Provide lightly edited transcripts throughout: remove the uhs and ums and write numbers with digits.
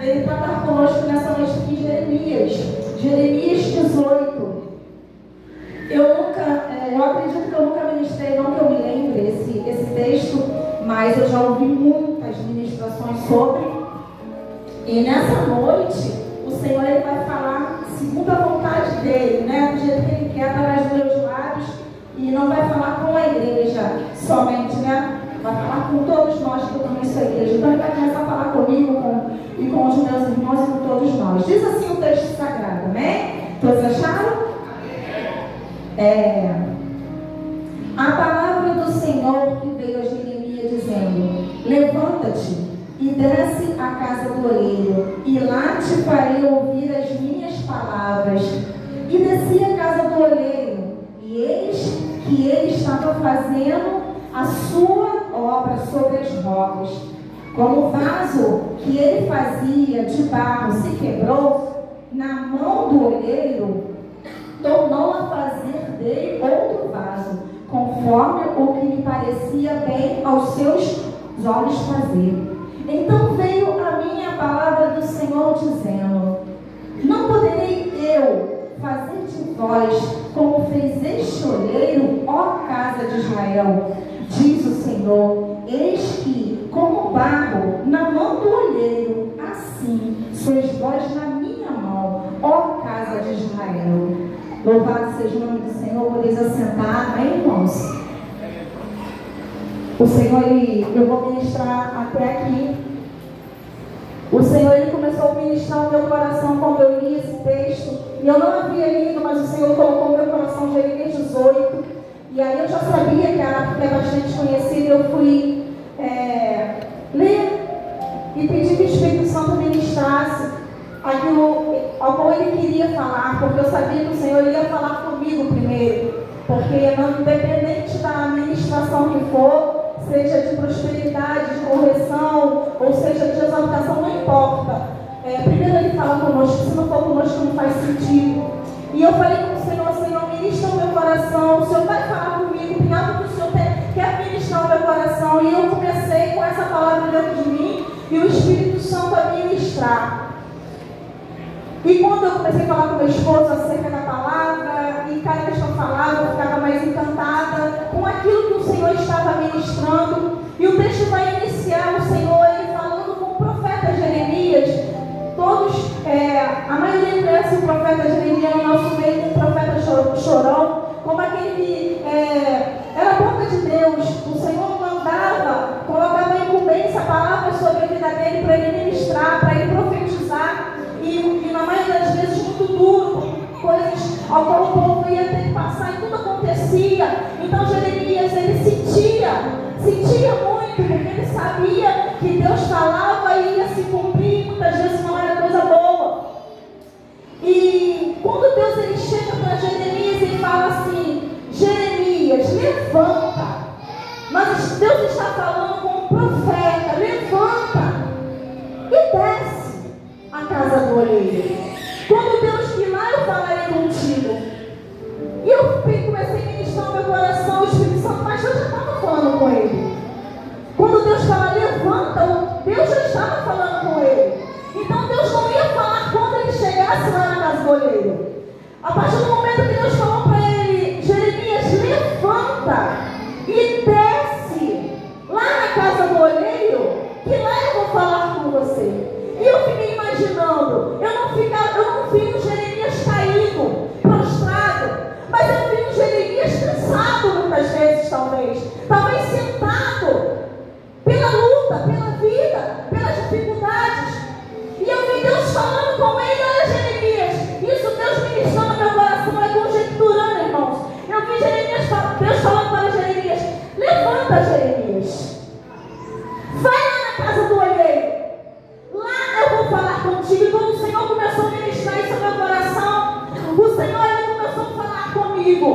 ele tratar conosco nessa noite aqui em Jeremias 18. Eu acredito que eu nunca ministrei, não que eu me lembre esse texto, mas eu já ouvi muitas ministrações sobre. E nessa noite, o Senhor ele vai falar segundo a vontade dele, né? Do jeito que ele quer, através dos meus lábios. E não vai falar com a igreja somente, né? Vai falar com todos nós que estamos nessa igreja. Então ele vai começar a falar comigo e com os meus irmãos e com todos nós. Diz assim o texto sagrado, amém? Todos acharam? A palavra do Senhor que veio a Jeremias dizendo: levanta-te e desce à casa do oleiro, e lá te farei ouvir as minhas palavras. E desci à casa do oleiro, e eis que ele estava fazendo a sua obra sobre as rochas. Como o vaso que ele fazia de barro se quebrou na mão do oleiro, tornou a fazer dele outro vaso, conforme o que lhe parecia bem aos seus olhos fazer. Então veio a mim a palavra do Senhor dizendo: não poderei eu fazer de vós como fez este oleiro, ó casa de Israel? Diz o Senhor: eis que, como barro na mão do olheiro, assim sois vós na minha mão, ó casa de Israel. Louvado seja o nome do Senhor. Podeis assentar, amém, irmãos? O Senhor, eu vou ministrar até aqui. O Senhor, ele começou a ministrar o meu coração quando eu li esse texto. E eu não havia lido, mas o Senhor colocou no meu coração Jeremias 18. E aí eu já sabia que era porque é bastante conhecido. Eu fui ler e pedir que o Espírito Santo ministrasse aquilo ao qual ele queria falar, porque eu sabia que o Senhor ia falar comigo primeiro, porque independente da ministração que for, seja de prosperidade, de correção, ou seja de exaltação, não importa. Primeiro ele fala conosco, se não for conosco não faz sentido. E eu falei com o Senhor: Senhor, ministra o meu coração, o Senhor vai falar comigo, tem algo que o Senhor quer ministrar o meu coração. E eu comecei com essa palavra dentro de mim, e o Espírito Santo a ministrar. E quando eu comecei a falar com meu esposo acerca da palavra, e cada vez que eu falava, eu ficava mais encantada com aquilo que o Senhor estava ministrando. E o texto vai iniciar o Senhor ele falando com o profeta Jeremias. Todos, a maioria conhece o profeta Jeremias no nosso meio, como o profeta chorão, como aquele que era a boca de Deus. O Senhor mandava, colocava em incumbência palavras sobre a vida dele para ele ministrar, para ele profetizar. E na maioria das vezes muito duro, coisas ao qual o povo ia ter que passar, e tudo acontecia. Então Jeremias, ele sentia muito, porque ele sabia que Deus falava e ia se cumprir, muitas vezes não era coisa boa. E quando Deus ele chega para Jeremias e fala assim: Jeremias, levanta. Mas Deus está falando com o profeta: levanta e desce a casa do oleiro. Quando Deus que lá eu falarei contigo. E eu comecei a ministrar o meu coração, o Espírito Santo, mas eu já estava falando com ele. Quando Deus fala levanta, Deus já estava falando com ele. Então Deus não ia falar quando ele chegasse lá na casa do oleiro. A partir do momento que Deus falou para ele: Jeremias, levanta e desce lá na casa do oleiro, que lá eu vou falar com você. E eu fiquei imaginando, eu não vi o Jeremias caído, prostrado, mas eu vi o Jeremias cansado muitas vezes, talvez sentado pela luta, pela vida, pelas dificuldades. E eu vi Deus falando com ele: olha, Jeremias, isso Deus ministrando no meu coração, é conjecturando, irmãos. Eu vi Deus falando para Jeremias: levanta, Jeremias, vai lá na casa do oleiro. Lá eu vou falar contigo. E quando o Senhor começou a ministrar isso no meu coração, o Senhor ele começou a falar comigo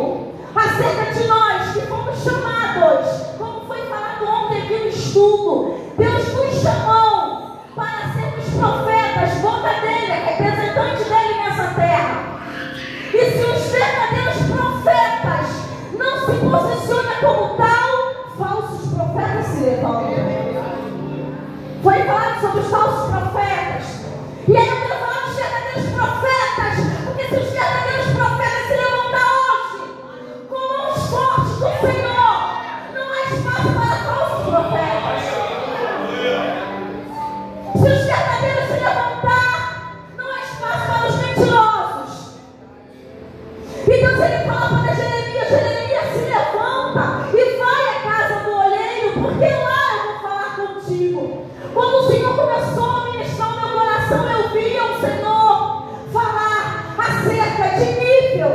acerca de nós que fomos chamados, como foi falado ontem aqui no estudo. Deus nos chamou para sermos profetas, boca dele, representante dele nessa terra. E se os verdadeiros profetas não se posicionam como tal, falsos profetas se levantam. Foi falado sobre os falsos profetas. E aí eu quero falar dos verdadeiros profetas, porque se os verdadeiros profetas se levantar hoje com mãos fortes do Senhor, não há espaço para falsos profetas. Se os verdadeiros se levantar, não há espaço para os mentirosos. Então se ele fala para Jeremias, Jeremias se levanta e vai à casa do olheiro, porque lá eu vou falar contigo. Quando o Senhor começou a ministrar o meu coração, eu via o Senhor falar acerca de nível.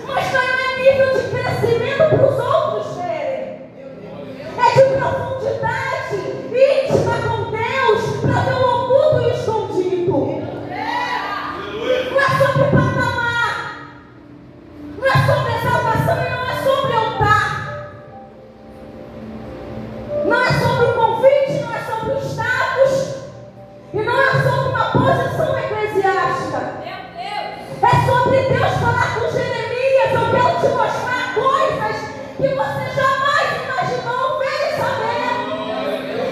Mas não é nível de crescimento para os outros verem. É de profundidade íntima com Deus para ver o oculto e o escondido. Não é sobre patamar, não é sobre exaltação e não é sobre altar. Não é sobre o convite, não é sobre o status e não é sobre uma posição eclesiástica. É sobre Deus falar com Jeremias. Eu quero te mostrar coisas que você jamais imaginou ver e saber.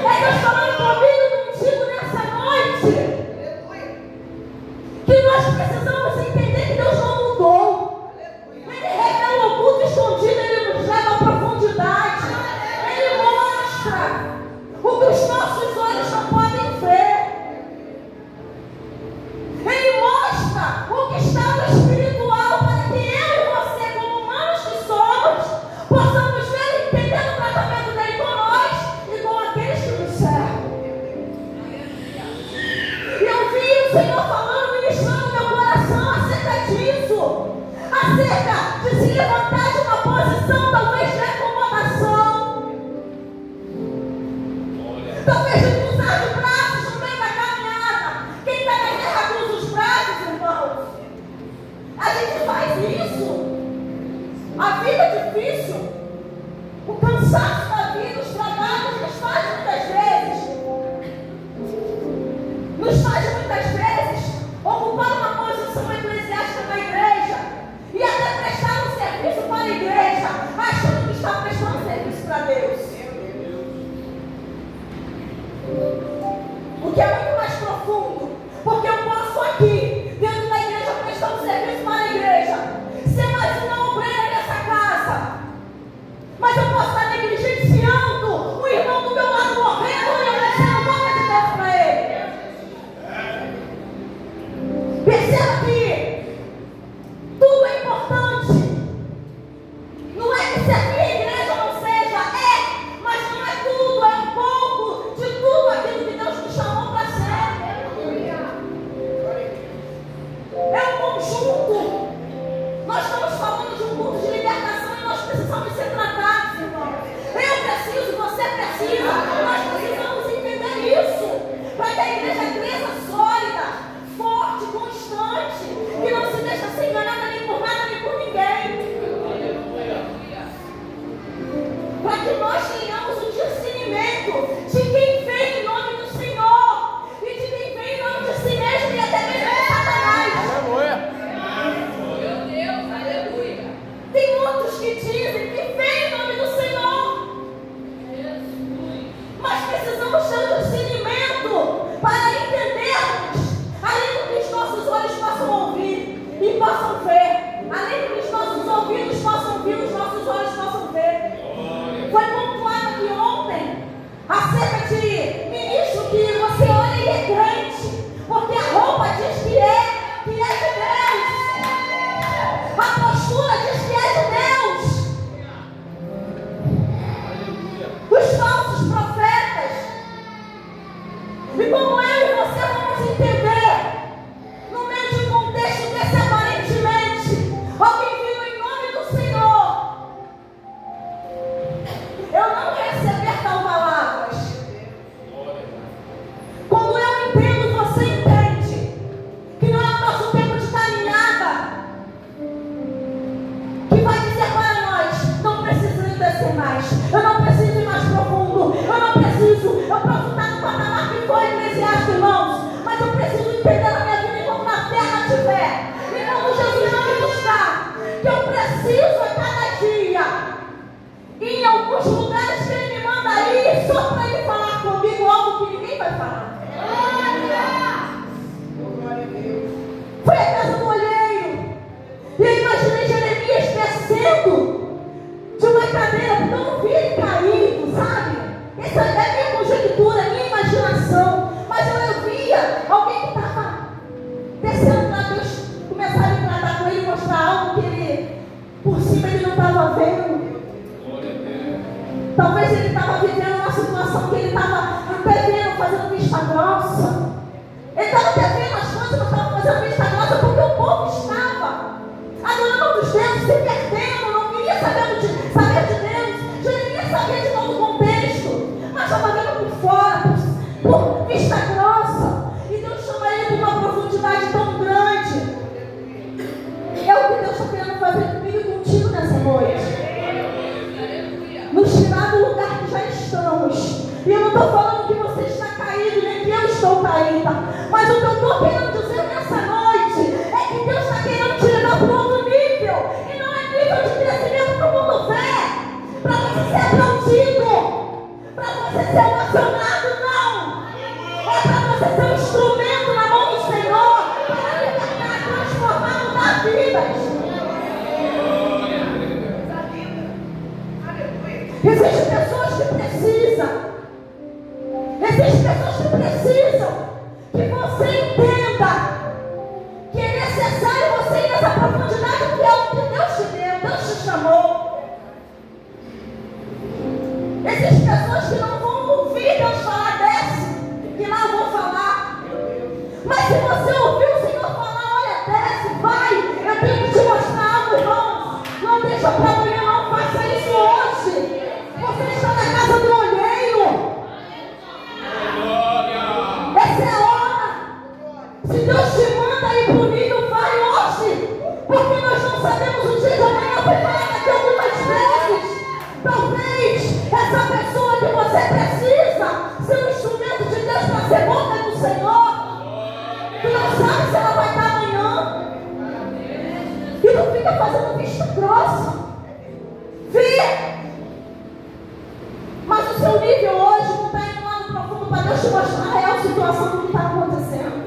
É Deus falando comigo e contigo nessa noite. Que nós precisamos entender que Deus não mudou. Ele revela o oculto escondido, Ele nos leva à profundidade. Ele mostra o que os nossos olhos não podem ver. Ele mostra o que está no espiritual para que eu e você, como humanos que somos, possamos ver e entender o tratamento dele com nós e com aqueles que nos servem. E eu vi o Senhor falando, ministrando meu coração acerca disso, acerca de se levantar de uma posição talvez de acomodação, talvez de cruzar de braços no meio da caminhada. Quem está na guerra cruza os braços, irmãos. A gente faz isso. A vida é difícil, o cansaço da vida, os trabalhos nos faz muitas vezes ocupar uma posição eclesiástica na igreja e até prestar um serviço para a igreja, achando que está prestando serviço para Deus. O que é muito mais profundo, porque eu posso aqui, dentro da igreja, prestar um serviço para a igreja, ser mais uma obreira nessa casa, mas eu posso estar negligenciando o irmão do meu lado morrendo e eu descendo a boca de Deus para ele. Perceba que tudo é importante. Não é que se a minha igreja não seja, mas não é tudo, é um pouco de tudo aquilo que Deus nos chamou para ser. te vendo fazendo vista grossa. Ele estava te vendo as coisas, mas estava fazendo vista grossa porque o povo estava adorando outros deuses, se perdendo, não queria saber de Deus. Jeremias sabia de todo o contexto, mas estava vendo por fora, por vista grossa. E Deus chama ele de uma profundidade tão grande. É o que Deus está querendo fazer comigo e contigo nessa noite. Nos tirar do lugar que já estamos. E eu não estou falando que você está caído, nem que eu estou caída. Mas o que eu estou querendo dizer nessa noite é que Deus está querendo te levar para outro nível. E não é nível de crescimento para o mundo ver. Para você ser aplaudido. Para você ser ovacionado, não. É para você ser um instrumento na mão do Senhor. Para libertar, transformar, mudar vidas. Existem pessoas que precisam. Existem pessoas que precisam que você entenda que é necessário você ir nessa profundidade, que é o que Deus te deu, Deus te chamou. Existem pessoas que não vão ouvir Deus falar desce, que não vão falar. Mas se você ouvir o Senhor falar, olha, desce, vai, eu tenho que te mostrar algo, irmão. Não deixa para amanhã, não faça isso hoje. Você está na casa do olheiro. Essa é a hora. Se Deus te manda ir para o nível, vai hoje. Porque nós não sabemos o dia de amanhã. Eu fui falar aqui algumas vezes. Talvez essa pessoa que você precisa ser um instrumento de Deus para ser boca do Senhor. Tu não sabe se ela vai estar amanhã. E não fica fazendo vista grossa. Vê. Mas o seu nível hoje não está indo lá no profundo para Deus te mostrar a real situação do que está acontecendo.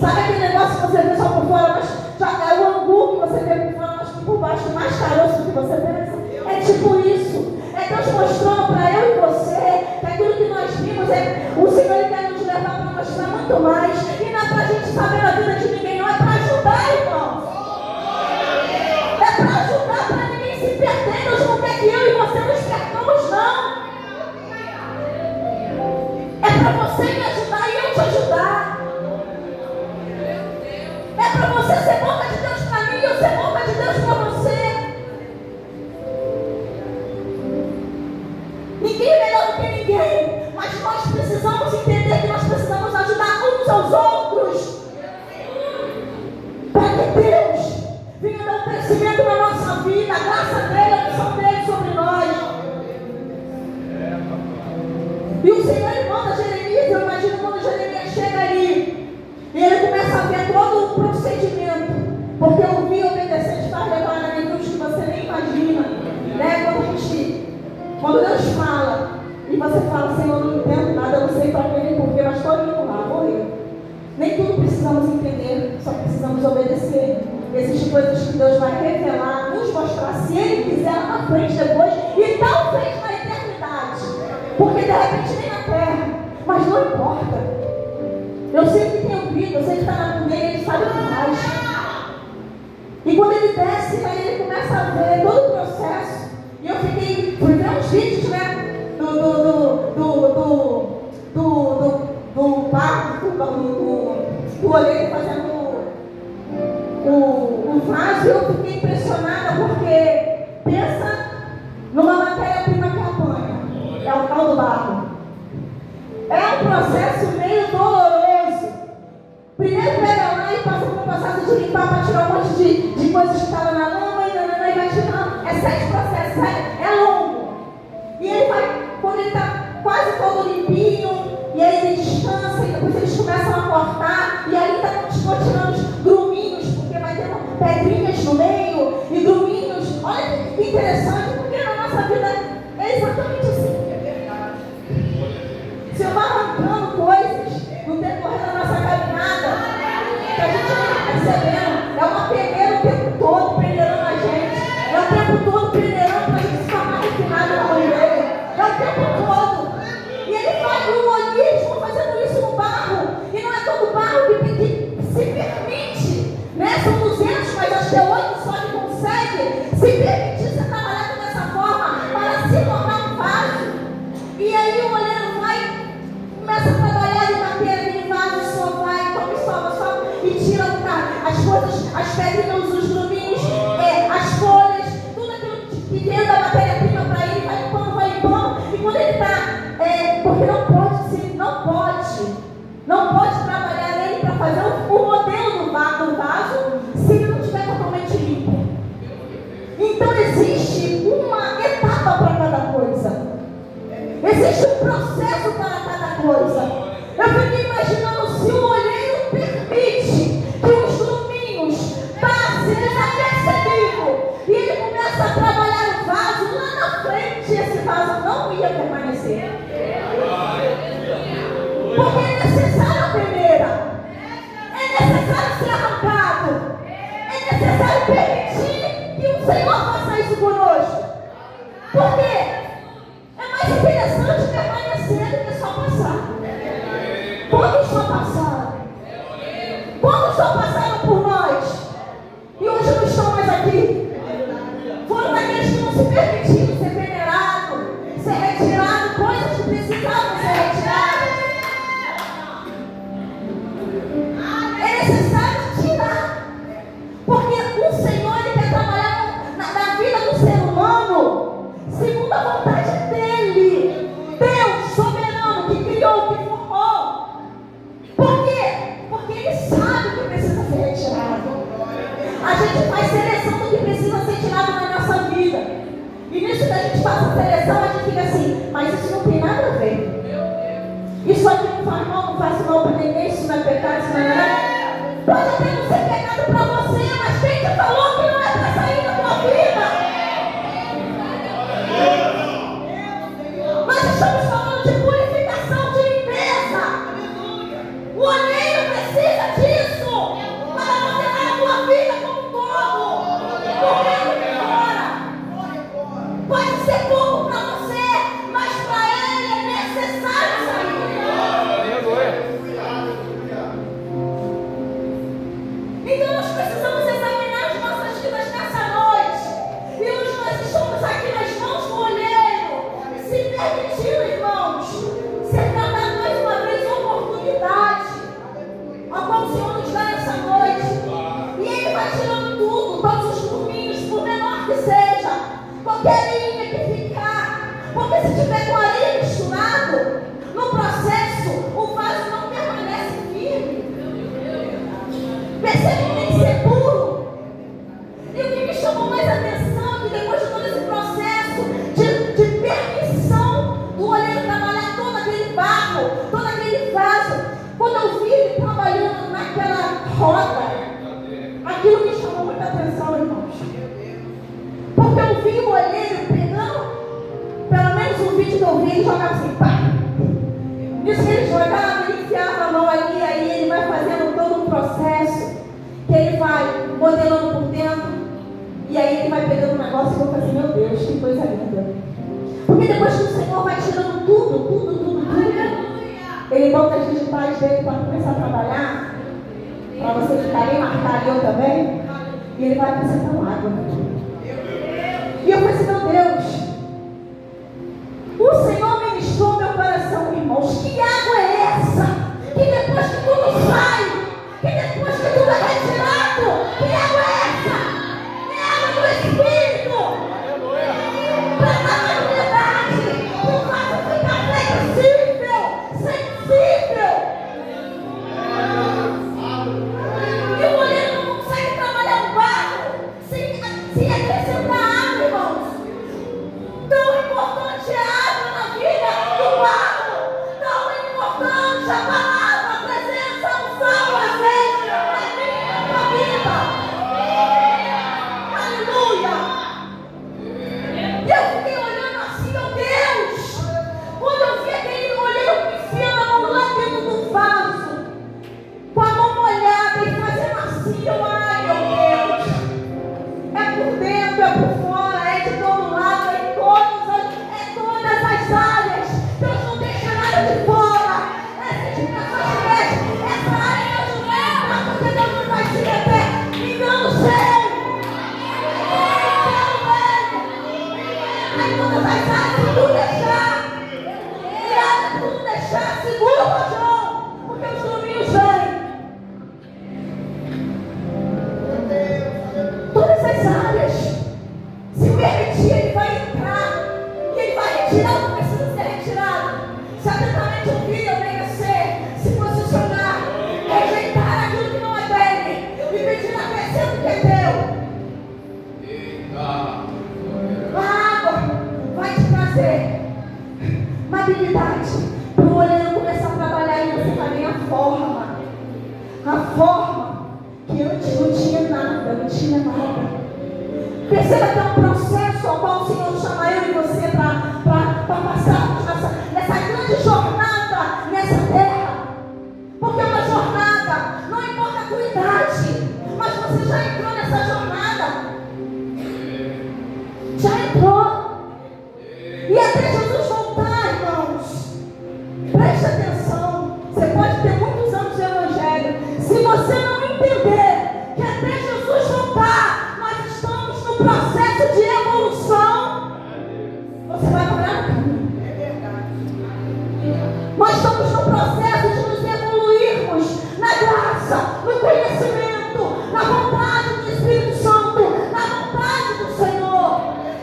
Sabe aquele negócio que você vê só por fora, mas já é o angu que você vê por fora, mas por baixo é mais caroço do que você pensa? É tipo isso. É Deus mostrando para eu e você que aquilo que nós vimos é o Senhor ele quer nos levar para mostrar muito mais. E não é para a gente saber a vida de ninguém, não. É para ajudar, irmão. É para ajudar, para ninguém se perder. Deus não quer que eu e você nos perdamos, não. É para você me ajudar e eu te ajudar. É para você ser boca de Deus para mim e eu ser boca de Deus para você. Ninguém é melhor do que ninguém. Mas nós precisamos entender que nós precisamos ajudar uns aos outros. Para que Deus venha dar um crescimento na nossa vida. A graça dele, a unção dele sobre nós. E o Senhor ele manda Jeremias, eu imagino quando Jeremias chega ali, e ele começa a ver todo o procedimento, porque ouvir, obedecer, está levando a níveis que você nem imagina, né? Quando Deus fala, e você fala, Senhor, eu não entendo nada, eu não sei para quê nem porquê, mas estou indo lá, vou ir. Nem tudo precisamos entender, só precisamos obedecer. Existem coisas que Deus vai revelar, nos mostrar, se Ele quiser lá na frente depois, e talvez na eternidade. Porque de repente nem na terra, mas não importa. Eu sei que tem ouvido, eu sei que está na mão dele, ele sabe o que faz. E quando ele desce, aí ele começa a ver todo o processo. E eu fui ver uns vídeos, né? Do barco, do olheiro fazendo o vaso. E eu fiquei impressionada porque pensa numa matéria-prima que apanha. É o tal do barro. É um processo meio doloroso. Primeiro pega lá e passa por um processo de limpar para tirar um monte de coisas que estavam na lama e vai tirando. É 7 processos, é longo. E ele vai, quando ele está quase todo limpinho, e aí ele descansa, e depois eles começam a cortar, e aí estão tirando os gruminhos, porque vai ter pedrinhas no meio, e gruminhos. Olha que interessante, porque na nossa vida é exatamente assim. Se eu vou arrancando coisas no decorrer da nossa caminhada, que a gente não está percebendo, é uma peneira o tempo todo peneirando a gente, é o tempo todo peneirando para a gente se tornar refinado na mão dele, é o tempo todo. E ele faz o olhismo fazendo isso no barro, e não é todo barro que se permite, né? São 200, mas acho que é 8 só que consegue se permitir ser trabalhado dessa forma para se tornar um vaso. E aí o olheiro vai, começa Eu fiquei imaginando se o olheiro permite que os luminhos passem desapercebido e ele começa a trabalhar o vaso, lá na frente esse vaso não ia permanecer. Porque é necessário a peneira, é necessário ser arrancado, é necessário permitir que o Senhor faça isso conosco. Por quê? É mais interessante permanecer do que só passar. Quantos só passaram? Quantos só passaram por nós? E hoje não estão mais aqui. Foram daqueles que não se permitiram ser venerados, ser retirados, coisas que precisavam ser retiradas. É necessário tirar. Porque o Senhor ele quer trabalhar na vida do ser humano segundo a vontade dele. Deus soberano que criou, que formou. Por quê? Porque ele sabe o que precisa ser retirado. A gente faz seleção do que precisa ser tirado na nossa vida. E nisso que a gente faz a seleção, a gente fica assim, mas isso não tem nada a ver. Isso aqui não faz mal, não faz mal para ninguém, isso não é pecado, isso não é nada. Pode até não ser pecado para você, mas quem te falou que não é para sair da tua vida? Nós estamos falando de purificação, de limpeza. O olheiro precisa disso para modelar a tua vida como um todo. Por dentro e fora. Pode ser pouco para você, mas para ele é necessário sair. Então nós precisamos examinar as nossas vidas nessa noite. E hoje nós estamos aqui nas mãos do olheiro, se permitindo, irmãos, ser tratado mais uma vez a oportunidade a qual o Senhor nos dá nessa noite. E Ele vai tirando tudo, todos os caminhos, por menor que seja, qualquer linha que ficar. Porque se tiver com areia misturado, no processo, o vaso não permanece firme. Percebe que tem que ser puro. E o que me chamou mais atenção é que depois de todo esse processo de permissão do olheiro trabalhar todo aquele barro, todo aquele vaso, quando eu vi ele trabalhando naquela roda, aquilo me chamou muita atenção, irmãos. Porque eu vi o olheiro pegando, pelo menos um vídeo que eu vi, ele jogava assim, pá. Isso que ele jogava, ele enfiava a mão ali, aí ele vai fazendo todo um processo, que ele vai modelando por dentro, e aí ele vai pegando um negócio e eu vou fazer, meu Deus, que coisa linda. Porque depois que o Senhor vai tirando tudo, ele bota as digitais dele para começar a trabalhar, para você ficar bem marcado, eu também, e ele vai acrescentando água. E eu falei assim, meu Deus, o Senhor ministrou meu coração, irmãos. Que água é essa? Que depois que tudo sai, que depois que tudo é retirado, que água é essa? É água do Espírito. Para dar maturidade, para o vaso ficar flexível, sensível. E o olheiro não consegue trabalhar o barro sem acrescentar água, irmãos. Tão importante é a água na vida do barro. Tão importante a palavra, a presença, a unção, a azeite na minha vida. Aleluia. E eu fiquei olhando assim, meu Deus. Quando eu vi aquele olheiro enfiando a mão lá dentro do vaso, com a mão molhada e fazendo assim, eu, ai meu Deus. É por dentro, é por fora, é de todo lado, é todas as áreas. Deus não deixa nada de fora. É sentir Perceba que é um processo ao qual o Senhor chama eu e você para passarmos nessa grande jornada nessa terra. Porque é uma jornada, não importa a tua idade, mas você já entrou nessa jornada. Já entrou. E até Jesus voltar, irmãos, preste atenção. Você pode ter muitos anos de evangelho. Se você não entender que até Jesus voltar, nós estamos no processo de evolução, você vai parar no caminho. Nós estamos no processo de nos evoluirmos na graça, no conhecimento, na vontade do Espírito Santo, na vontade do Senhor.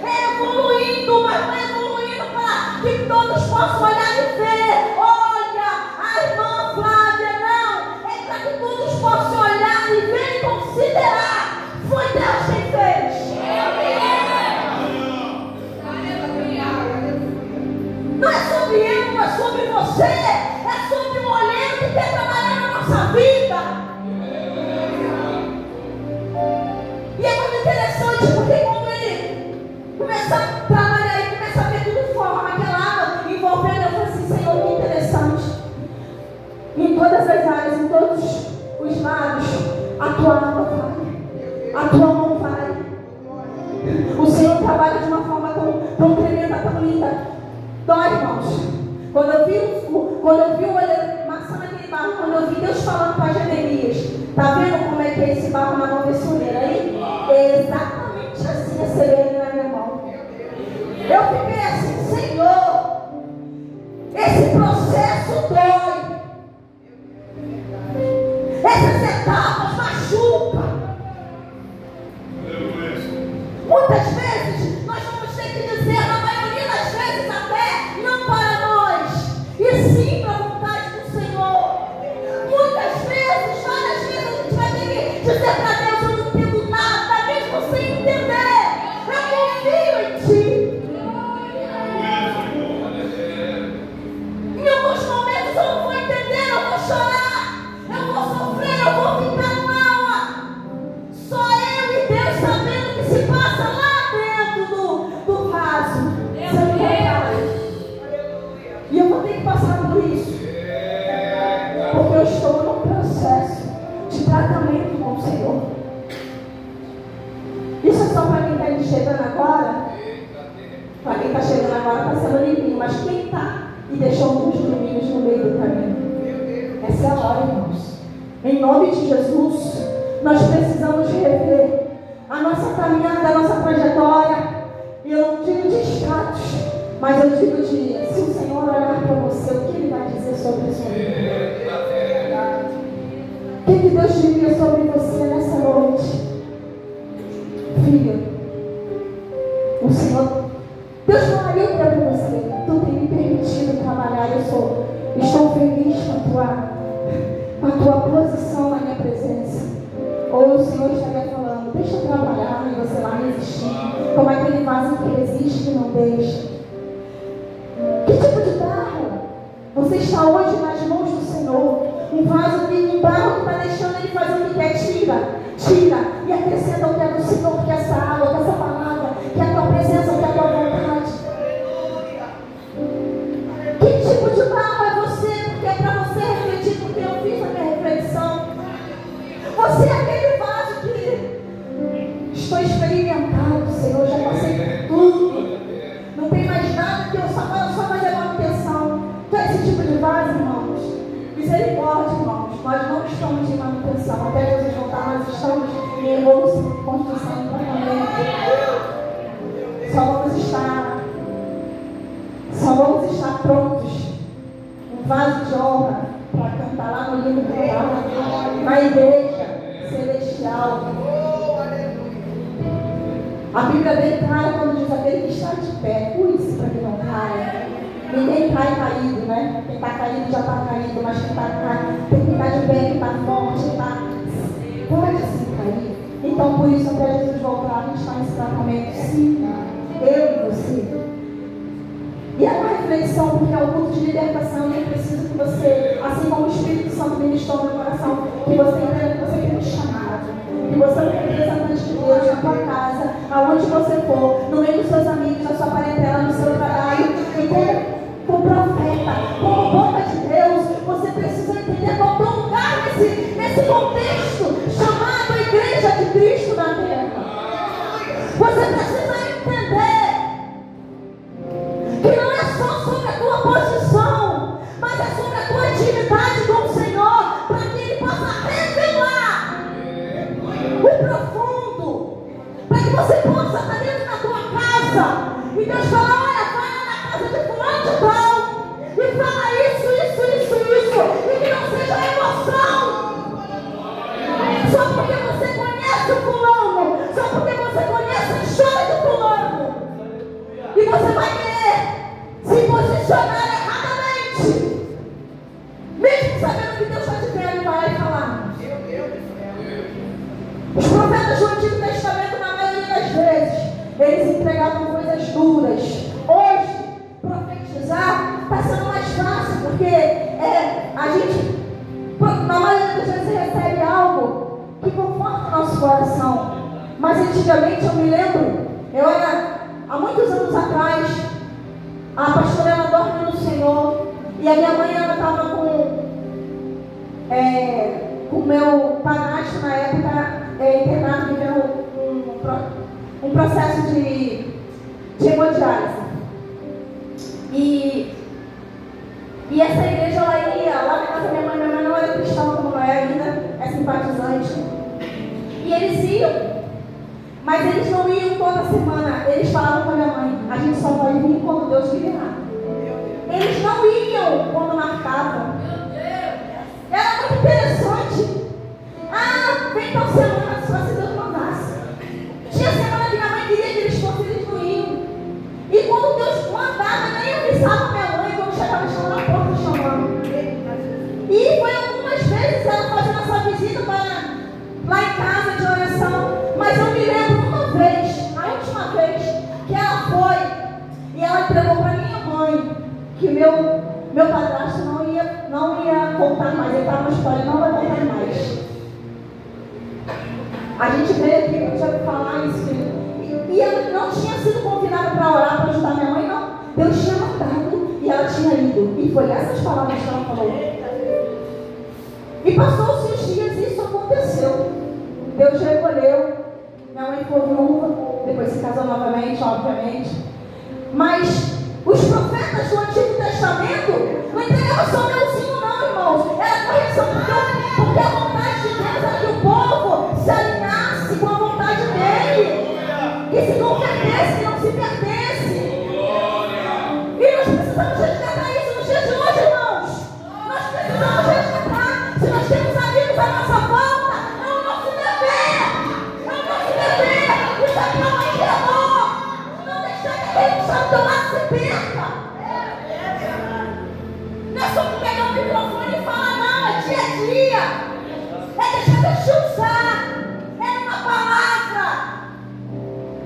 É evoluindo, mas não é evoluindo para que todos possam olhar e ver. Olha, a irmã Flávia, não. É para que todos possam olhar e ver e considerar. Foi Deus quem fez. Não é sobre eu, não é sobre você. É sobre o oleiro que quer trabalhar na nossa vida. E é muito interessante porque quando ele começa a trabalhar e começa a ver tudo de forma naquela água envolvendo, eu falei assim, Senhor, que interessante. Em todas as áreas, em todos os lados, a tua alma vai, a tua mão vai. O Senhor trabalha de uma forma tão tremenda, tão linda. Dói, irmãos. Quando eu vi o oleiro amassando aquele barro, quando eu vi Deus falando para Jeremias, tá vendo como é que é esse barro na mão desse oleiro aí? É exatamente assim, essa ele na minha mão. Eu fiquei assim, Senhor, esse processo dói. Essas etapas machucam. Muitas vezes nós vamos ter que dizer, na maioria das vezes até, não para nós, e sim para a vontade do Senhor. Muitas vezes, várias vezes a gente vai ter que dizer para Deus, eu não entendo nada, mesmo sem entender, eu confio em Ti. Em alguns momentos eu não vou entender, eu vou chorar, eu vou sofrer, eu vou ficar mal. Só eu e Deus sabendo o que se passa lá dentro do vaso. E eu vou ter que passar por isso. Porque eu estou num processo de tratamento com o Senhor. Isso é só para quem está chegando agora. Para quem está chegando agora está sendo limpinho. Mas quem está e deixou alguns domínios no meio do caminho? Essa é a hora, irmãos. Em nome de Jesus, nós precisamos rever a nossa caminhada, a nossa trajetória. E eu não digo de status, mas eu digo de, se o Senhor olhar para você, o que Ele vai dizer sobre isso? O que Deus diria sobre você nessa noite? Filha, o Senhor, Deus falaria para você, tu tem me permitido trabalhar, estou feliz com a tua posição na minha presença. Ou o Senhor estaria falando, deixa eu trabalhar e você lá resistir, como aquele vaso que resiste e não deixa. Que tipo de barro? Você está hoje nas mãos do Senhor. Um barro que está deixando Ele fazer o que quer, tira e acrescenta o que é do Senhor, que é essa água, que é essa palavra, que é a tua presença, que é a tua vontade. Que tipo de barro é você? Porque é para você refletir, porque eu fiz a minha reflexão. Você é aquele vaso que estou experimentado, Senhor, já passei por tudo. Não tem mais nada que eu só fazer manutenção. Tu é esse tipo de vaso, irmãos? Misericórdia, irmãos. Nós não estamos em manutenção. Até Jesus voltar, nós estamos em evolução, construção e tratamento. Só vamos estar prontos. Um vaso de honra para cantar lá no livro do Pai, na igreja celestial. A Bíblia bem clara quando diz aquele que está de pé, cuide-se para que não caia. Ninguém cai caído, né? Quem está caído já está caído, mas quem está caído, tem que estar de pé, quem está forte, pode sim cair. Então por isso até Jesus voltar, a gente está nesse tratamento, sim, eu e você. E é uma reflexão, porque é um culto de libertação e eu preciso que você, assim como o Espírito Santo ministrou no meu coração, que você entenda que você tem um chamado, que você é um representante de Deus na tua casa, aonde você sabendo que Deus está de pé, ele vai lá e falar. Os profetas do Antigo Testamento, na maioria das vezes, eles entregavam coisas duras. Hoje, profetizar está sendo mais fácil, porque a gente, na maioria das vezes, recebe algo que conforta o nosso coração. Mas antigamente, eu me lembro, há muitos anos atrás, a pastora ela dorme no Senhor, e a minha mãe estava com o meu padrasto na época, internado, vivendo um processo de hemodiálise. E essa igreja, ela ia lá na casa da minha mãe não era cristã como não é ainda, é simpatizante. E eles iam, mas eles não iam toda semana. Eles falavam com a minha mãe: a gente só vai vir quando Deus liberar. Eles não iam quando marcavam. Era muito interessante. Vem tal semana, só se Deus mandasse. Tinha semana que minha mãe queria que eles fossem, eles não iam. E quando Deus mandava, nem avisava minha mãe quando chegava, estava na porta chamando. E foi algumas vezes ela fazendo essa visita lá em casa de oração. Mas eu me lembro uma vez, a última vez, que ela foi e ela entregou para minha mãe que meu padrasto não ia voltar mais. Ele estava na história, não vai voltar mais. A gente veio aqui para falar isso. E ela não tinha sido convidada para orar, para ajudar minha mãe, não. Deus tinha mandado e ela tinha ido. E foi essas palavras que ela falou. E passou-se os dias e isso aconteceu. Deus recolheu. Minha mãe ficou viúva. Depois se casou novamente, obviamente. Mas os profetas do Antigo Testamento não entregavam só melzinho, não, irmãos. Era correção, porque a vontade de Deus era que o povo se alinhasse com a vontade dele. Que se convertesse, que não se perdesse. E nós precisamos resgatar isso nos dias de hoje, irmãos. Nós precisamos resgatar. Se nós temos amigos à nossa volta, é o nosso dever. É o nosso dever. Isso aqui é um amor. Não deixar que aquele que está do teu lado se perca. Não é só pegar o microfone e falar, não. É dia a dia. É deixar Deus te usar. É uma palavra.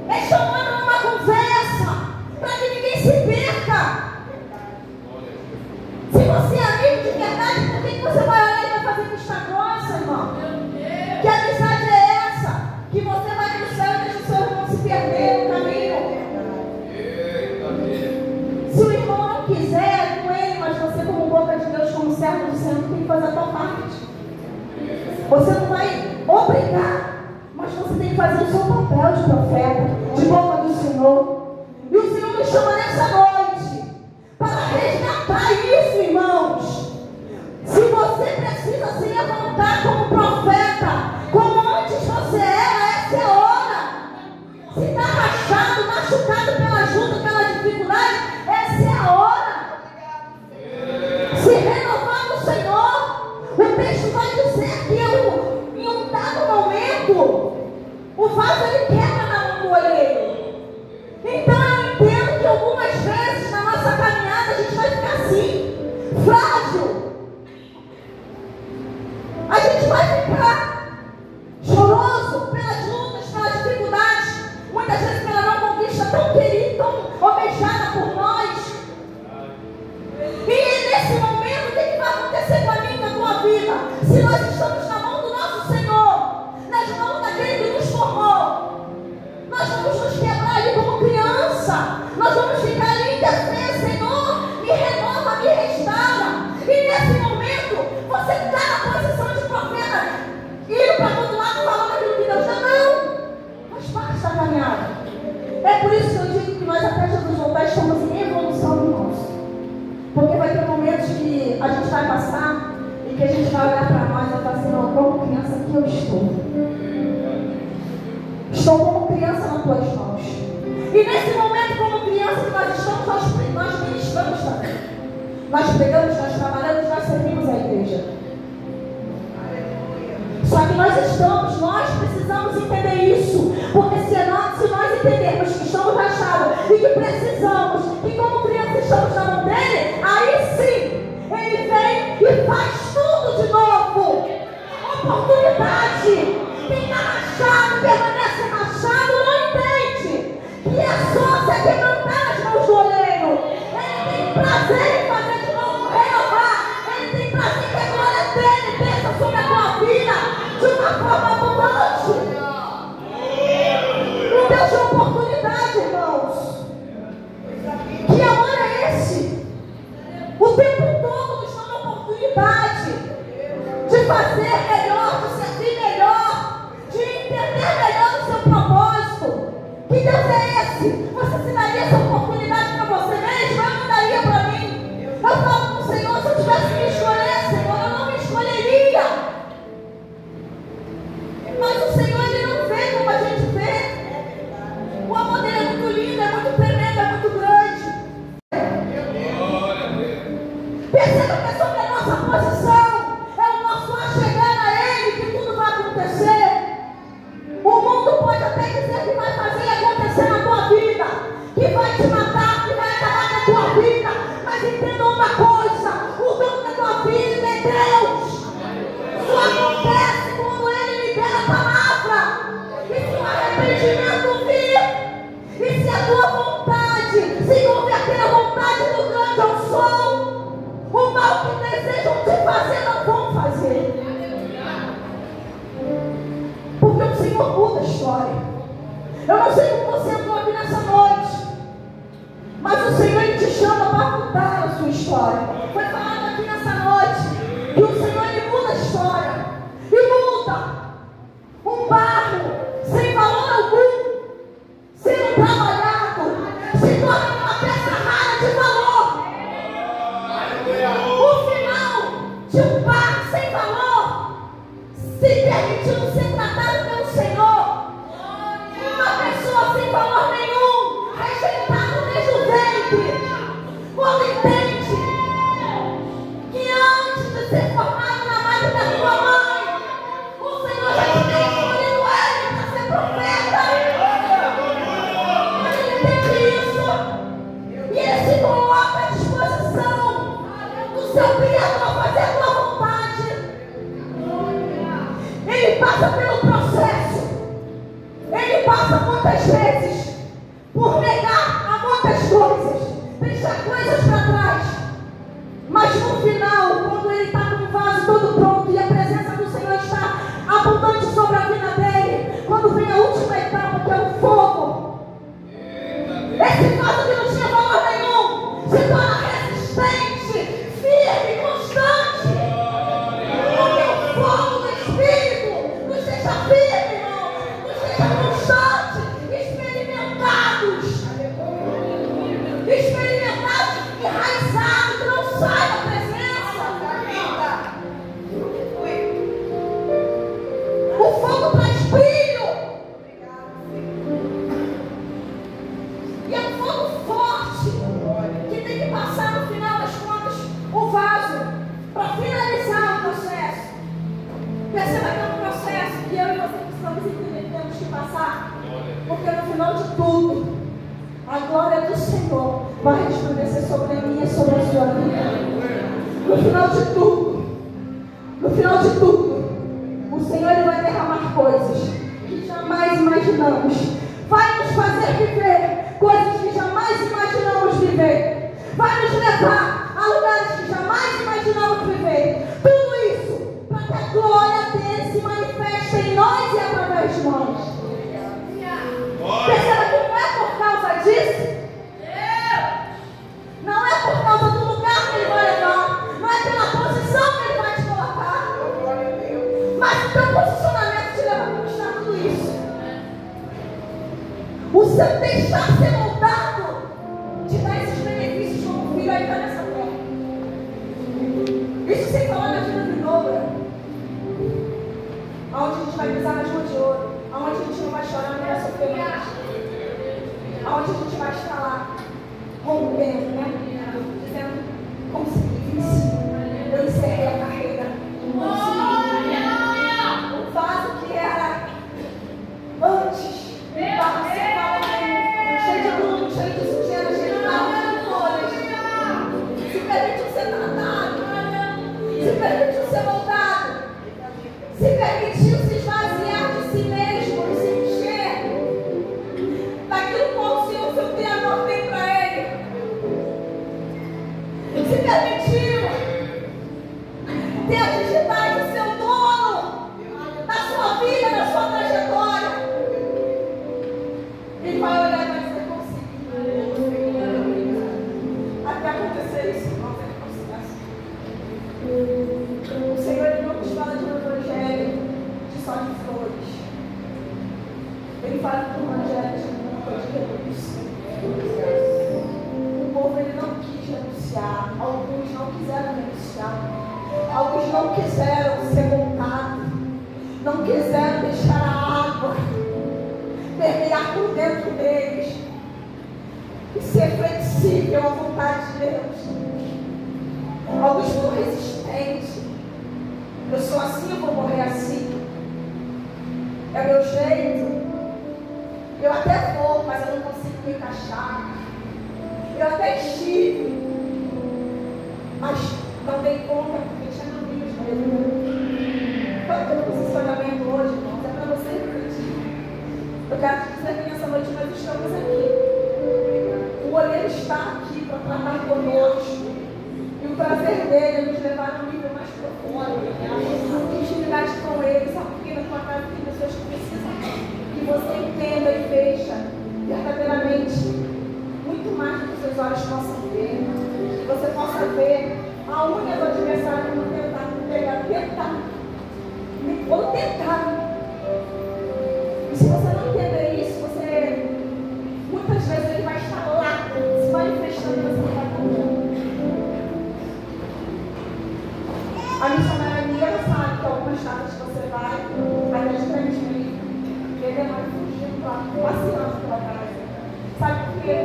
É chamando numa conversa, para que ninguém se perca. Se você é amigo de verdade, por que você vai olhar e vai fazer vista grossa, irmão? Que amizade é essa? Que você vai para o céu e deixa o seu irmão se perder no caminho. Se o irmão não quiser, é com ele, mas você, como boca de Deus, como servo do Senhor, tem que fazer a tua parte. Você não vai obrigar, mas você tem que fazer o seu papel de profeta, de boca do Senhor. E o Senhor nos chama nessa noite para resgatar isso, irmãos. Se você precisa se levantar como profeta, como antes você era, essa é a hora. Se está rachado, machucado pela ajuda, pela dificuldade, essa é a hora. Se renovar no Senhor, o texto vai dizer que em um dado momento, o vaso ele quebra na mão do olheiro. Então eu entendo que algumas vezes na nossa caminhada a gente vai ficar assim, frágil. A gente vai ficar choroso pelas lutas, pelas dificuldades, muitas vezes pela não conquista tão querida, tão almejada por nós. E nesse momento, o que vai acontecer com a minha e com a tua vida? Se nós estamos na mão do nosso Senhor, nas mãos daquele que nos formou, nós vamos nos quebrar ali como criança. Nós vamos ficar ali em defesa. Senhor, me renova, me restaura. E nesse momento, você está na posição de profeta, indo para todo lado falando aquilo que Deus já não. Faz parte da caminhada. É por isso que eu digo que nós até Jesus voltar estamos em evolução, irmãos. Porque vai ter momentos que a gente vai passar e que a gente vai olhar para nós e falar assim, não, como criança que eu estou. Estou como criança nas tuas mãos. E nesse momento, como criança que nós estamos, nós ministramos também. Nós pregamos, nós trabalhamos, nós servimos a igreja. Só que nós precisamos entender isso. Porque se nós entendermos que estamos rachados e que precisamos, que como criança estamos na mão dele, aí sim, ele vem e faz tudo. tudo de novo. Oportunidade. Quem está rachado, permanece rachado, não entende que é só se quebrantar as mãos do oleiro. Ele tem prazer em fazer de novo, renovar. Ele tem prazer que a glória dele desça sobre a tua vida de uma forma abundante. Um Deus de oportunidade, irmãos. Que amor é esse? O tempo todo nos dá uma oportunidade de fazer melhor, de servir melhor, de entender melhor o seu propósito. Que Deus é esse? Você se daria essa oportunidade para você mesmo? Eu não daria para mim. Eu falo com o Senhor, se eu tivesse que me escolher, Senhor, eu não me escolheria. Mas o Senhor, Ele não vê como a gente vê. O amor dele é muito lindo, é muito tremendo, é muito grande. Perceba que é sobre a nossa posição, é o nosso chegar a Ele que tudo vai acontecer. O mundo pode até dizer que vai fazer acontecer na tua vida, que vai te matar, que vai acabar com a tua vida, mas entenda uma coisa: o dono da tua vida é Deus. Só acontece quando Ele libera a palavra, e se o arrependimento vir, e se a tua vontade se converter à vontade do grande eu sou, o mal que desejam te fazer não vão fazer. Porque o Senhor muda a história. Eu não sei como você entrou aqui nessa noite, mas o Senhor, Ele te chama para mudar a sua história. Foi falado aqui nessa noite que o Senhor, Ele muda a história. E muda um barro sem valor algum, sendo trabalhado, se torna uma peça rara de valor. O final de um barro sem valor, se permitindo ser tratado pelo Senhor. Uma pessoa sem valor nenhum, rejeitado desde o ventre. Quando entende que antes de ser formado na madre da tua mãe, o Senhor já tinha escolhido ele para ser profeta. Quando ele entende isso, e ele se coloca à disposição do seu Criador fazer a tua vontade, ele passa pelo processo. Ele passa muitas vezes por negar a muitas coisas, deixar coisas para trás. Mas no final, quando ele está com o vaso todo pronto e a presença do Senhor está abundante sobre a vida dele, quando vem a última etapa, que é o fogo, esse vaso que não tinha valor nenhum se torna resistente, firme e constante. Porque o fogo do Espírito nos deixa firme, irmão, nos deixa constantes, experimentados, enraizados, que não sai da presença. O fogo traz brilho. E é um fogo forte que tem que passar no final das contas o vaso para finalizar o processo. Perceba que é um processo que eu e você precisamos entender que temos que passar. Porque no final de tudo, a glória do Senhor vai resplandecer sobre a minha e sobre a sua vida. No final de tudo, o Senhor, Ele vai derramar coisas que jamais imaginamos. Vai nos fazer viver coisas que jamais imaginamos viver. Vai nos levar a lugares que jamais imaginamos viver. Tudo isso para que a glória dele se manifeste em nós e através de nós. Perceba que não é por causa disso, não é por causa do lugar que Ele vai levar, não é pela posição que Ele vai te colocar, mas o teu posicionamento te leva a conquistar tudo isso. O seu deixar ser moldado te dá esses benefícios como filho ainda nessa terra. Isso sem falar na vida vindoura, onde a gente vai pisar nas ruas de ouro, onde a gente não vai chorar nem vai sofrer mais, onde a gente vai estar lá rompendo, né? Dizendo, consegui isso, eu encerrei a carreira, consegui. O vaso que era antes, cheio de aluno, cheio de sujeira, cheio de folhas, se permitiu ser tratado, se permitiu ser moldado. ter a dignidade de ser o dono da sua vida, da sua trajetória. Ele vai olhar e vai dizer: consegui. Até acontecer isso, irmãos, o Senhor, ele não nos fala de um evangelho só de flores. Ele fala de um evangelho de renúncia. O povo, ele não quis renunciar. Alguns não quiseram renunciar. Alguns não quiseram ser voltados. Não quiseram deixar a água permear por dentro deles e ser flexível à vontade de Deus. Alguns foram resistentes. Eu sou assim, eu vou morrer assim. É meu jeito. Eu até vou, mas eu não consigo me encaixar. Eu até estive, mas não dei conta porque tinha caminhos mesmo. Qual é o teu posicionamento hoje, irmãos? É para você refletir. Eu quero te dizer que nessa noite nós estamos aqui. O olheiro está aqui para tratar conosco. E o prazer dele é nos levar a um nível mais profundo. Intimidade com ele. Sabe por que na tua casa tem pessoas que precisam que você entenda e veja verdadeiramente muito mais do que seus olhos possam ver. Que você possa ver a unha do adversário não tentar pegar, ou tentar. E se você não entender isso, você muitas vezes ele vai estar lá se manifestando e você não vai entender. A missionária Mia, ela sabe que algumas casas que você vai de frente mesmo, ele é mais fugindo, passeando pela casa. Sabe por quê?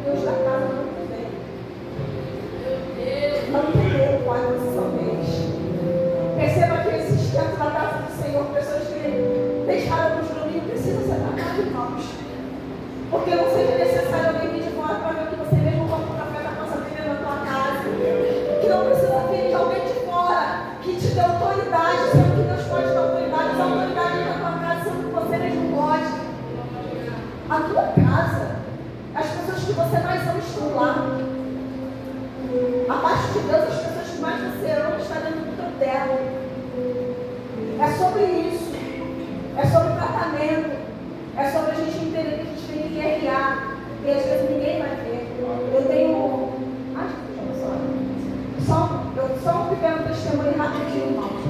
Deus da casa não entendeu. Não entendeu qual é a posição deles. Perceba que esses tempos da casa do Senhor, pessoas que deixaram nos domínios, precisam ser tratadas, irmãos. Porque não seja necessário alguém vir de fora para ver que você mesmo como o café da nossa vida na tua casa. Que não precisa vir de alguém de fora que te dê autoridade, sendo que Deus pode dar autoridade. Essa autoridade na tua casa, sendo que você mesmo pode. A tua casa, as pessoas que você mais ama estão lá. Abaixo de Deus, as pessoas que mais você ama estão dentro do teu teto. É sobre isso. É sobre tratamento. É sobre a gente entender que a gente tem que guerrear. E às vezes ninguém vai ver. Eu tenho... Só um pequeno testemunho rapidinho, irmãos.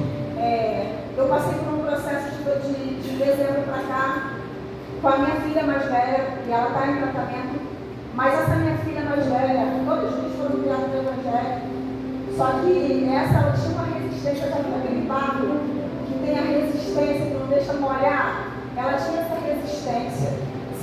Eu passei por um processo de dezembro para cá com a minha filha mais velha, e ela está em tratamento. Mas essa minha filha mais velha, todos eles foram criados no Evangelho. Só que ela tinha uma resistência, sabe aquele barro que tem a resistência, que não deixa molhar? Ela tinha essa resistência.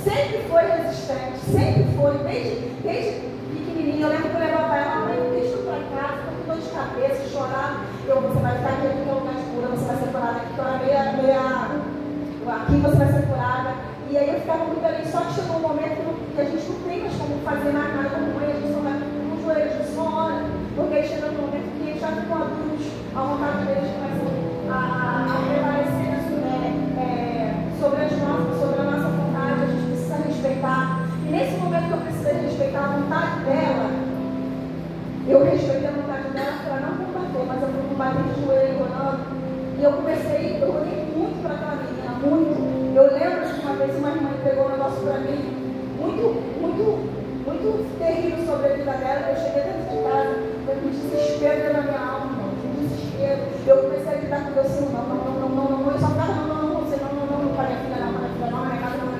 Sempre foi resistente, sempre foi, desde pequenininha. Eu lembro que eu levava ela, mãe, deixa eu para casa, estou com dor de cabeça, chorar. Você vai ficar aqui, aqui é o lugar de cura, você vai ser curada aqui, aqui você vai ser curada. E aí eu ficava muito ali, só que chegou um momento que a gente não tem mais como fazer na casa como mãe, a gente só vai com os joelhos, a gente só ora. Porque aí chega um momento que já ficou adultos, a vontade deles começa a prevalecer sobre a nossa vontade, a gente precisa respeitar. E nesse momento que eu precisei respeitar a vontade dela, eu respeitei a vontade dela para não combater, mas eu fui combater de joelho, orando. E eu orei muito para aquela menina, muito. Eu lembro que uma vez uma irmã pegou um negócio para mim, muito terrível sobre a vida dela. Eu cheguei dentro de casa, eu me desespero na minha alma, irmão, desespero. Eu comecei a lidar com Deus assim, não, eu só ficava, não, para minha filha não, na minha casa não.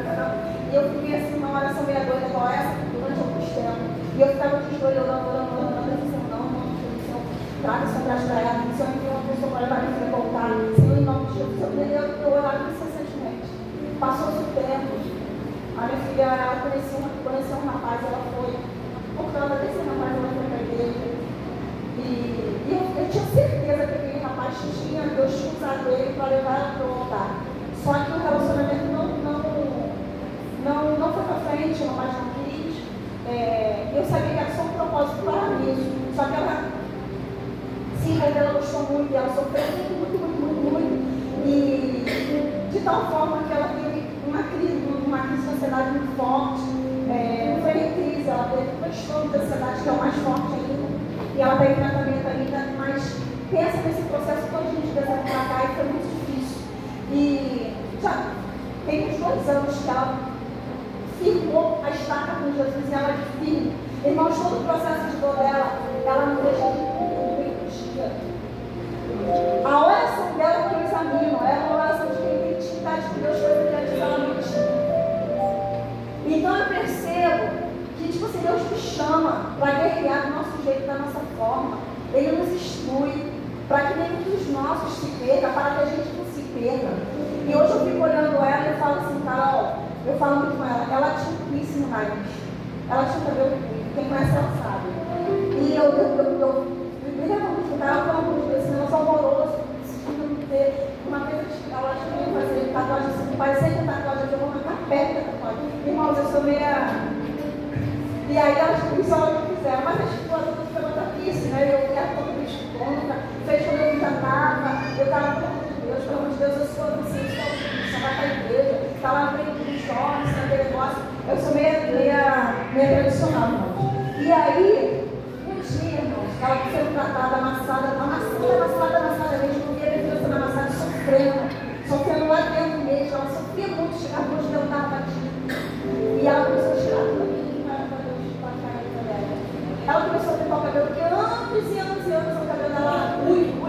E eu fiquei assim, uma oração meia doida igual essa, durante alguns tempos. E eu ficava de joelho, orando, traga essa graça para ela, se eu enviei uma pessoa para levar minha filha voltar, Senhor, em nome de Jesus, eu orava incessantemente. Passou-se o tempo, a minha filha, ela conheceu um rapaz, ela foi, por causa desse rapaz, ela foi para a igreja. E eu tinha certeza que aquele rapaz Deus tinha usado ele para levar ela para o altar. Só que o relacionamento não foi para frente, o rapaz não quis. Eu sabia que era só um propósito para isso. Só que ela se ela gostou muito, e ela sofreu muito. E de tal forma que ela teve uma crise de ansiedade muito forte. Não foi nem crise, ela teve um transtorno de ansiedade que é o mais forte ainda. E ela está em tratamento ainda, mas pensa nesse processo todo de desenho para cá e foi muito difícil. E já tem uns 2 anos que ela firmou a estaca com Jesus e ela é firme. Irmãos, todo o processo de dor dela, ela não deixa de dia. A oração dela que eu examino é uma oração de quem tem intimidade com Deus, coisa que antes ela não tinha. Então eu percebo que, tipo assim, Deus me chama para guerrear do nosso jeito, da nossa forma. Ele nos instrui para que nenhum dos nossos se perca, para que a gente não se perca. E hoje eu fico olhando ela e eu falo assim, Carol, eu falo muito com ela tinha um piercing no nariz, ela tinha cabelo curto, quem conhece ela sabe. E eu me lembro muito dela, falando muito desse negócio horroroso, não ter uma vez ela acho que ia fazer tatuagem assim, parecia que tatuagem, eu vou marcar perto da tatuagem. Irmãos, eu sou meia. E aí elas isso ela não fizeram, mas as duas pegou da piercing, né? Eu era todo bicho conta, fez quando eu já estava, eu estava pelo amor de Deus, eu sou assim, só vai para a igreja, está lá no meio dos jovens, aquele negócio, eu sou meia tradicional, irmãos. E aí, um dia, irmãos, ela sendo tratada, amassada mesmo, não via Deus sendo amassada, sofrendo lá dentro mesmo, ela sofria muito, chegava no Deus, estava batida. E ela começou a tirar tudo aquilo que não era para Deus, para a cabeça dela. Ela começou a pintar o cabelo, porque anos e anos e anos o cabelo dela era muito.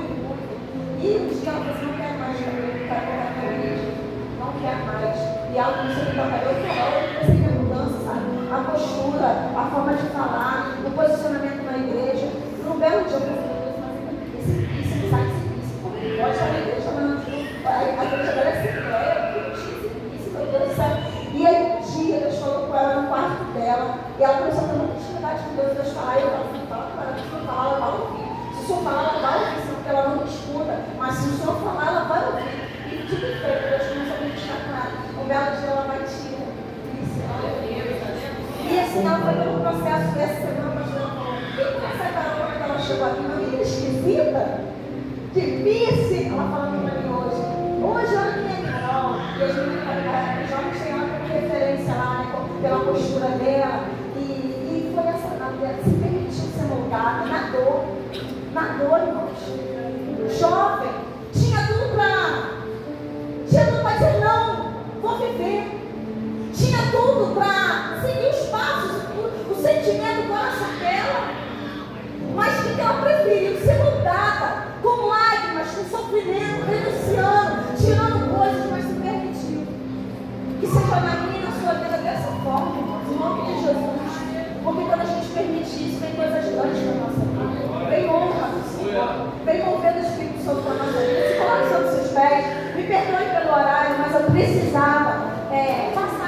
E um dia ela falou assim, não quero mais cabelo, quero colocar na igreja, não quero mais. E ela começou a pintar o cabelo, e ela percebeu a mudança, sabe? A postura, a forma de falar, o posicionamento na igreja. No belo dia eu falei, Deus, mas isso sai desse pode estar na igreja, mas a igreja dela é secreta, isso, meu Deus do céu. E aí um dia Deus falou com ela no quarto dela, e ela começou a ter muita intimidade com Deus, Deus falar, e eu falei assim, fala com ela, se o senhor falar, ela vai ouvir. Se o senhor falar, ela vai ouvir, porque ela não me escuta, mas se o senhor falar, ela vai ouvir. E de feito, Deus começou a me deixar com ela. Um belo dia ela vai tirar. E assim ela foi pelo processo dessa semana, mas ela falou, quem conhece a Carol quando ela chegou aqui, uma menina esquisita, difícil, ela falando para mim hoje. Hoje olha quem é Carol, e as meninas jovens têm ela como referência lá, né, pela postura dela, e foi essa dela, se permitiu ser moldada, na dor, irmãos. Jovem, tinha tudo para dizer não, vou viver. Tinha tudo para seguir os passos, o sentimento do coração dela. Mas o que ela preferiu? Ser moldada, com lágrimas, com sofrimento, renunciando, tirando coisas, mas se permitiu. Que seja na minha e na sua vida dessa forma, em nome de Jesus. Porque quando a gente permite isso, vem coisas grandes na nossa vida. Vem honra do Senhor, vem mover do Espírito Santo na nossa vida. Se coloque sobre os seus pés, me perdoe pelo horário, mas eu precisava passar